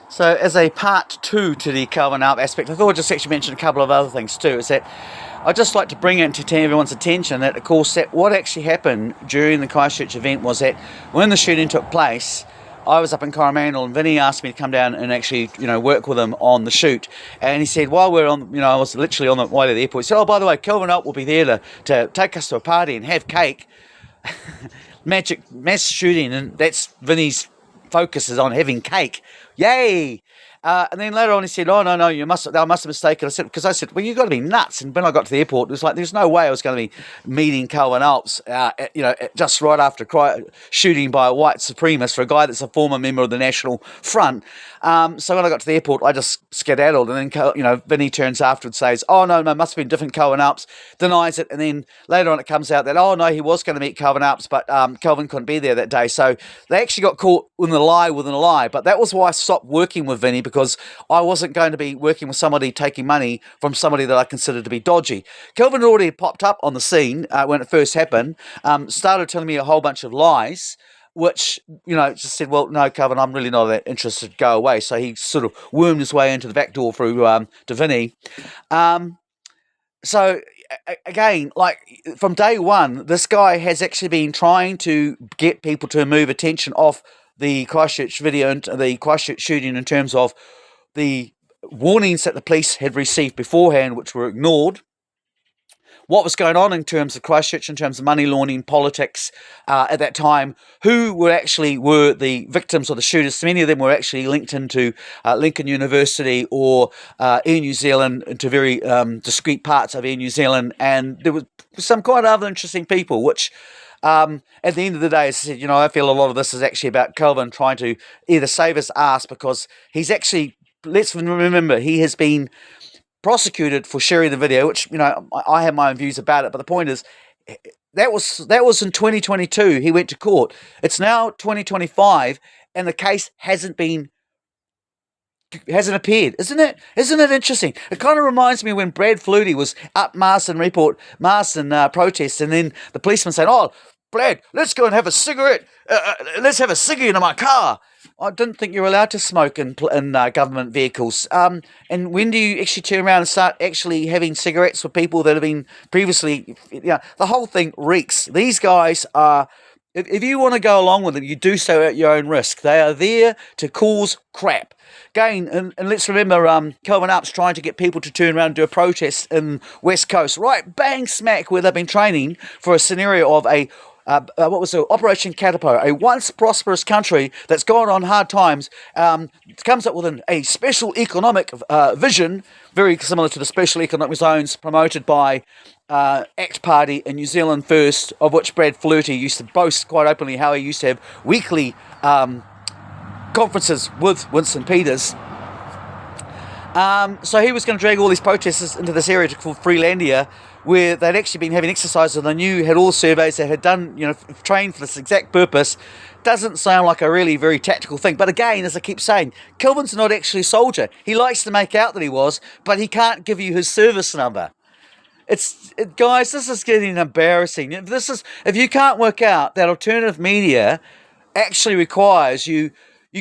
So, as a part two to the Calvin Alp aspect, I thought I'd just actually mention a couple of other things too. Is that I'd just like to bring it to everyone's attention that, of course, that what actually happened during the Christchurch event was that when the shooting took place, I was up in Coromandel and Vinny asked me to come down and actually, work with him on the shoot. And he said, while we're on, I was literally on the way to the airport, he said, oh, by the way, Calvin Alp will be there to take us to a party and have cake. Mass shooting, and that's Vinny's focus is on having cake. Yay! And then later on he said, oh, no, I must have mistaken. I said, well, you've got to be nuts. And when I got to the airport, it was like, there's no way I was going to be meeting Calvin Alps, just right after shooting by a white supremacist for a guy that's a former member of the National Front. So when I got to the airport, I just skedaddled. And then, Vinny turns afterwards, says, oh, no, must have been different Calvin Alps, denies it. And then later on it comes out that, oh, no, he was going to meet Calvin Alps, but Calvin couldn't be there that day. So they actually got caught within a lie. But that was why I stopped working with Vinny, because I wasn't going to be working with somebody taking money from somebody that I considered to be dodgy. Calvin had already popped up on the scene when it first happened, started telling me a whole bunch of lies, which, just said, well, no, Calvin, I'm really not that interested, go away. So he sort of wormed his way into the back door through to Vinny. So again, like from day one, this guy has actually been trying to get people to move attention off the Christchurch video and the Christchurch shooting in terms of the warnings that the police had received beforehand, which were ignored. What was going on in terms of Christchurch, in terms of money laundering, politics at that time, who were the victims or the shooters. Many of them were actually linked into Lincoln University or Air New Zealand, into very discrete parts of Air New Zealand, and there was some quite other interesting people, which at the end of the day, as I said, I feel a lot of this is actually about Calvin trying to either save his ass, because he's actually, let's remember, he has been prosecuted for sharing the video, which, I have my own views about it, but the point is, that was in 2022, he went to court. It's now 2025, and the case hasn't appeared. Isn't it interesting? It kind of reminds me when Brad Flutie was up Marsden protest, and then the policeman saying, oh, Brad, let's go and have a cigarette. Let's have a ciggy in my car. I didn't think you were allowed to smoke in government vehicles. And when do you actually turn around and start actually having cigarettes with people that have been previously... the whole thing reeks. These guys are... If you want to go along with them, you do so at your own risk. They are there to cause crap. Again, and let's remember Calvin Alps trying to get people to turn around and do a protest in West Coast, right bang smack where they've been training for a scenario of Operation Caterpillar, a once prosperous country that's gone on hard times, comes up with a special economic vision, very similar to the special economic zones promoted by ACT Party in New Zealand First, of which Brad Flutie used to boast quite openly how he used to have weekly conferences with Winston Peters. So he was going to drag all these protesters into this area called Freelandia, where they'd actually been having exercises, and they knew, had all the surveys, they had done, trained for this exact purpose. Doesn't sound like a really very tactical thing. But again, as I keep saying, Calvin's not actually a soldier. He likes to make out that he was, but he can't give you his service number. Guys, this is getting embarrassing. If you can't work out that alternative media actually requires you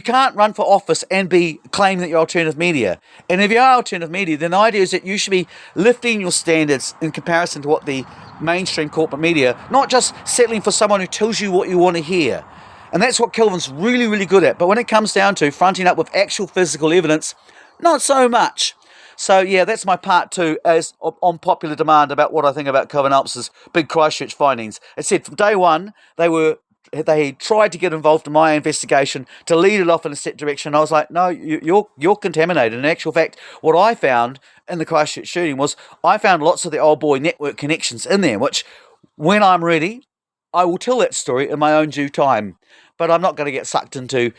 can't run for office and be claiming that you're alternative media. And if you are alternative media, then the idea is that you should be lifting your standards in comparison to what the mainstream corporate media, not just settling for someone who tells you what you want to hear. And that's what Calvin's really, really good at. But when it comes down to fronting up with actual physical evidence, not so much. So yeah, that's my part two, as on popular demand, about what I think about Calvin Alps' big Christchurch findings. It said from day one, they tried to get involved in my investigation to lead it off in a set direction. I was like, no, you're contaminated. In actual fact, what I found in the Christchurch shooting was I found lots of the old boy network connections in there, which when I'm ready, I will tell that story in my own due time. But I'm not going to get sucked into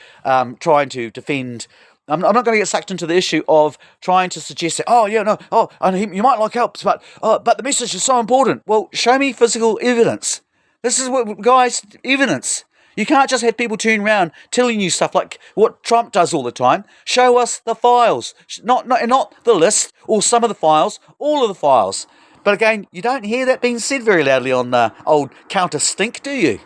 trying to defend... I'm not going to get sucked into the issue of trying to suggest that, you might like help, but the message is so important. Well, show me physical evidence. This is what, guys, evidence. You can't just have people turn around telling you stuff like what Trump does all the time. Show us the files, not the list or some of the files, all of the files. But again, you don't hear that being said very loudly on old Counter Stink, do you?